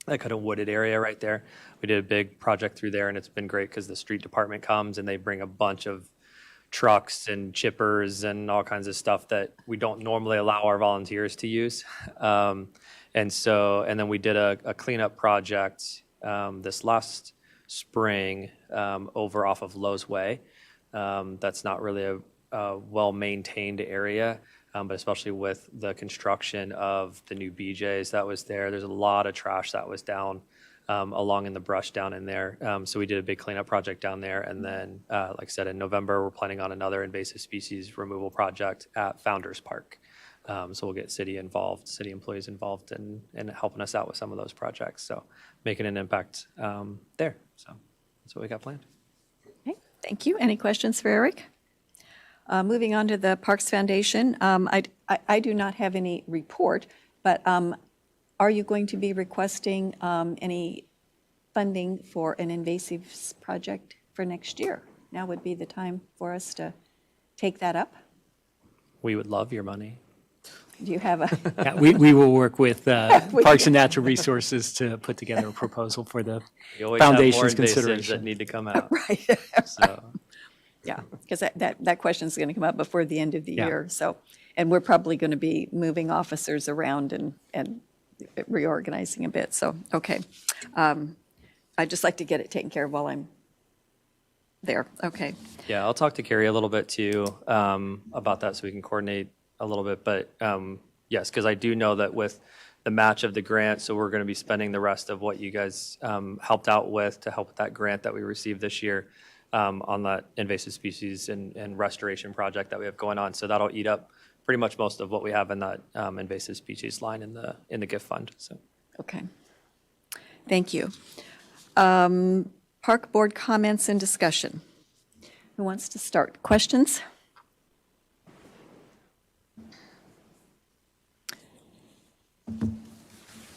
G: that kind of wooded area right there. We did a big project through there, and it's been great because the street department comes and they bring a bunch of trucks and chippers and all kinds of stuff that we don't normally allow our volunteers to use. And then we did a cleanup project this last spring over off of Lowe's Way. That's not really a well-maintained area, but especially with the construction of the new BJ's that was there, there's a lot of trash that was down along in the brush down in there. So we did a big cleanup project down there. And then, like I said, in November, we're planning on another invasive species removal project at Founders Park. So we'll get city employees involved in helping us out with some of those projects. So making an impact there. So that's what we got planned.
A: Okay, thank you. Any questions for Eric? Moving on to the Parks Foundation, I do not have any report, but are you going to be requesting any funding for an invasives project for next year? Now would be the time for us to take that up.
G: We would love your money.
A: Do you have a,
H: Yeah, we will work with Parks and Natural Resources to put together a proposal for the
G: We always have more
H: foundation's
G: invasives
H: consideration.
G: that need to come out.
A: right,
G: So
A: yeah, because that question is going to come up before the end of the
H: Yeah.
A: year, so, and we're probably going to be moving officers around and reorganizing a bit, so, okay. I'd just like to get it taken care of while I'm there, okay.
G: yeah, I'll talk to Carrie a little bit too about that so we can coordinate a little bit. But yes, because I do know that with the match of the grant, so we're going to be spending the rest of what you guys helped out with to help with that grant that we received this year on that invasive species and restoration project that we have going on. So that'll eat up pretty much most of what we have in that invasive species line in the gift fund. So
A: Okay. Thank you. Park Board comments and discussion. Who wants to start? Questions?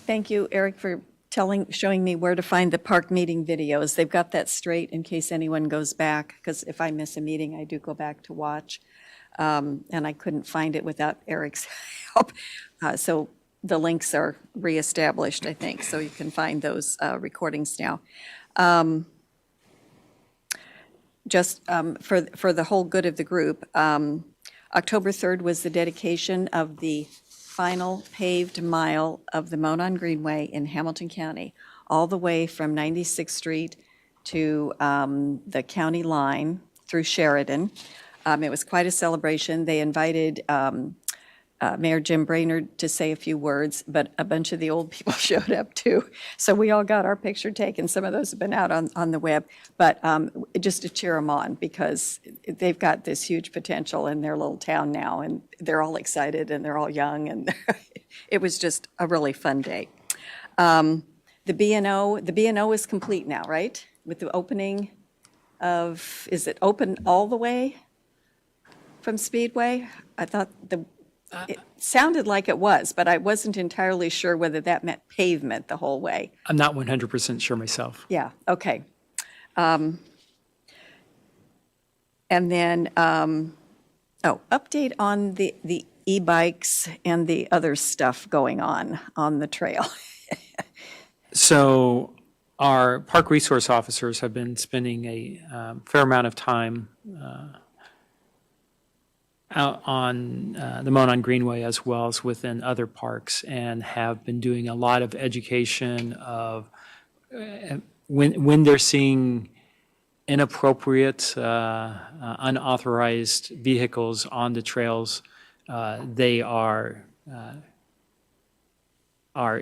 A: Thank you, Eric, for showing me where to find the park meeting videos. They've got that straight in case anyone goes back, because if I miss a meeting, I do go back to watch. And I couldn't find it without Eric's help. So the links are reestablished, I think, so you can find those recordings now. Just for the whole good of the group, October 3rd was the dedication of the final paved mile of the Monon Greenway in Hamilton County, all the way from 96th Street to the county line through Sheridan. It was quite a celebration. They invited Mayor Jim Brainerd to say a few words, but a bunch of the old people showed up too. So we all got our picture taken. Some of those have been out on the web, but just to cheer them on because they've got this huge potential in their little town now, and they're all excited and they're all young, and it was just a really fun day. The B&O is complete now, right? With the opening of, is it open all the way from Speedway? I thought it sounded like it was, but I wasn't entirely sure whether that meant pavement the whole way.
H: I'm not 100% sure myself.
A: Yeah, okay. And then, update on the e-bikes and the other stuff going on the trail.
H: So our park resource officers have been spending a fair amount of time out on the Monon Greenway as well as within other parks and have been doing a lot of education of when they're seeing inappropriate, unauthorized vehicles on the trails, they are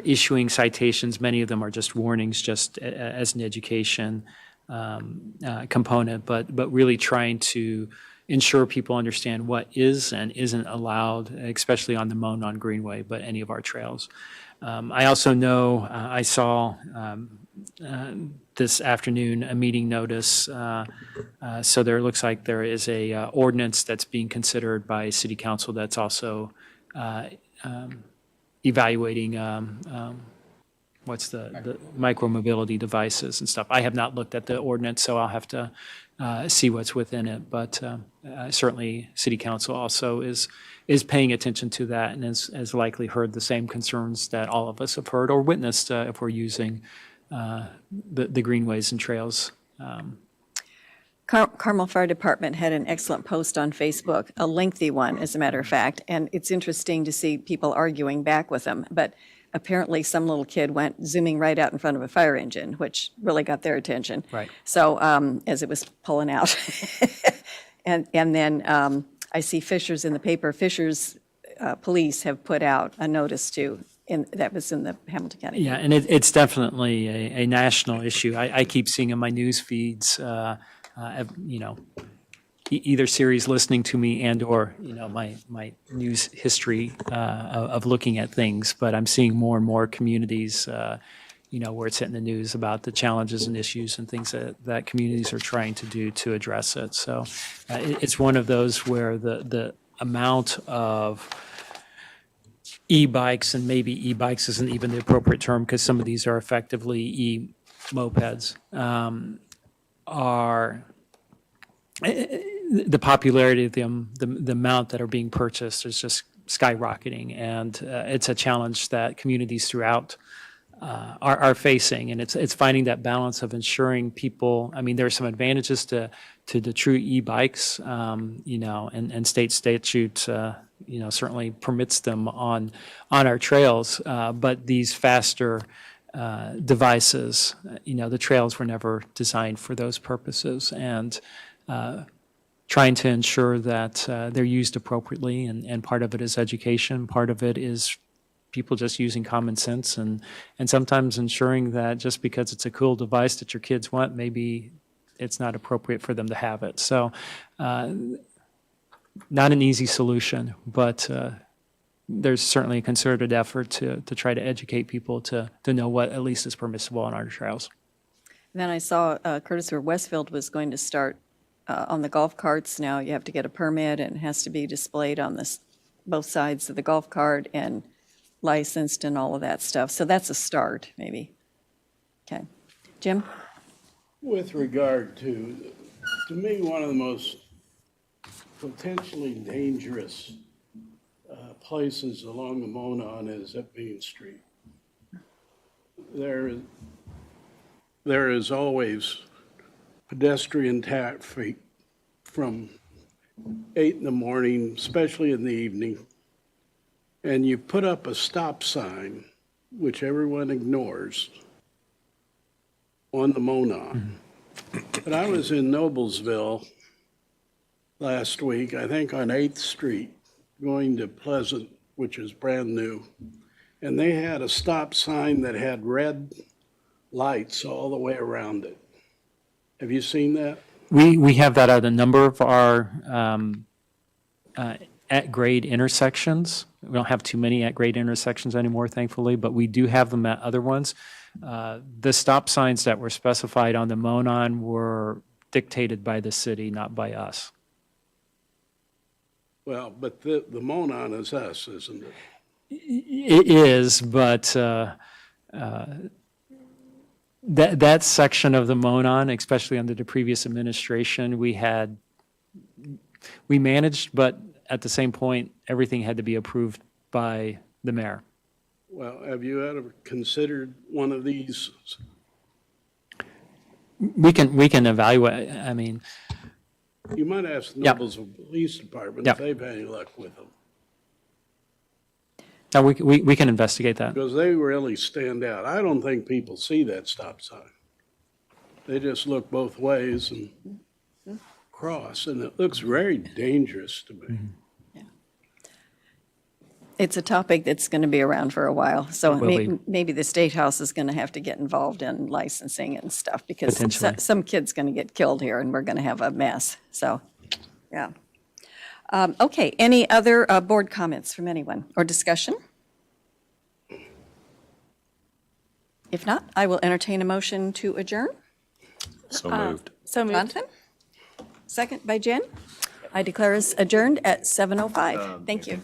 H: issuing citations. Many of them are just warnings, just as an education component, but really trying to ensure people understand what is and isn't allowed, especially on the Monon Greenway, but any of our trails. I also know, I saw this afternoon a meeting notice, so there looks like there is a ordinance that's being considered by City Council that's also evaluating what's the micromobility devices and stuff. I have not looked at the ordinance, so I'll have to see what's within it. But certainly, City Council also is paying attention to that and has likely heard the same concerns that all of us have heard or witnessed if we're using the greenways and trails.
A: Carmel Fire Department had an excellent post on Facebook, a lengthy one, as a matter of fact, and it's interesting to see people arguing back with them. But apparently, some little kid went zooming right out in front of a fire engine, which really got their attention.
H: Right.
A: So as it was pulling out. And then I see Fishers in the paper. Fishers police have put out a notice too, that was in the Hamilton County.
H: Yeah, and it's definitely a national issue. I keep seeing in my news feeds, either Siri's listening to me and/or my news history of looking at things. But I'm seeing more and more communities, where it's hitting the news about the challenges and issues and things that communities are trying to do to address it. So it's one of those where the amount of e-bikes, and maybe e-bikes isn't even the appropriate term because some of these are effectively e-mopeds, are the popularity of them, the amount that are being purchased is just skyrocketing. And it's a challenge that communities throughout are facing. And it's finding that balance of ensuring people, I mean, there are some advantages to the true e-bikes, and state statute, certainly permits them on our trails. But these faster devices, the trails were never designed for those purposes. And trying to ensure that they're used appropriately, and part of it is education, part of it is people just using common sense, and sometimes ensuring that just because it's a cool device that your kids want, maybe it's not appropriate for them to have it. So not an easy solution, but there's certainly a concerted effort to try to educate people to know what at least is permissible on our trails.
A: Then I saw Curtisville Westfield was going to start on the golf carts. Now you have to get a permit, and it has to be displayed on both sides of the golf cart and licensed and all of that stuff. So that's a start, maybe. Okay. Jim?
C: With regard to me, one of the most potentially dangerous places along the Monon is at Bean Street. There is always pedestrian traffic from 8 in the morning, especially in the evening, and you put up a stop sign, which everyone ignores, on the Monon. But I was in Noblesville last week, I think on 8th Street, going to Pleasant, which is brand new. And they had a stop sign that had red lights all the way around it. Have you seen that?
H: We have that at a number of our at-grade intersections. We don't have too many at-grade intersections anymore, thankfully, but we do have them at other ones. The stop signs that were specified on the Monon were dictated by the city, not by us.
C: Well, but the Monon is us, isn't it?
H: It is, but that section of the Monon, especially under the previous administration, we managed, but at the same point, everything had to be approved by the mayor.
C: Well, have you ever considered one of these?
H: We can evaluate, I mean,
C: You might ask the
H: Yep.
C: Noblesville Police Department
H: Yep.
C: if they've had any luck with them,
H: no, we can investigate that.
C: because they really stand out. I don't think people see that stop sign. They just look both ways and cross, and it looks very dangerous to me.
A: It's a topic that's going to be around for a while, so
H: Will be.
A: maybe the State House is going to have to get involved in licensing and stuff, because
H: Potentially.
A: some kid's going to get killed here, and we're going to have a mess, so, yeah. Okay, any other board comments from anyone, or discussion? If not, I will entertain a motion to adjourn.
I: So moved.
D: So moved.
A: Jonathan? Second by Jen. I declare us adjourned at 7:05. Thank you.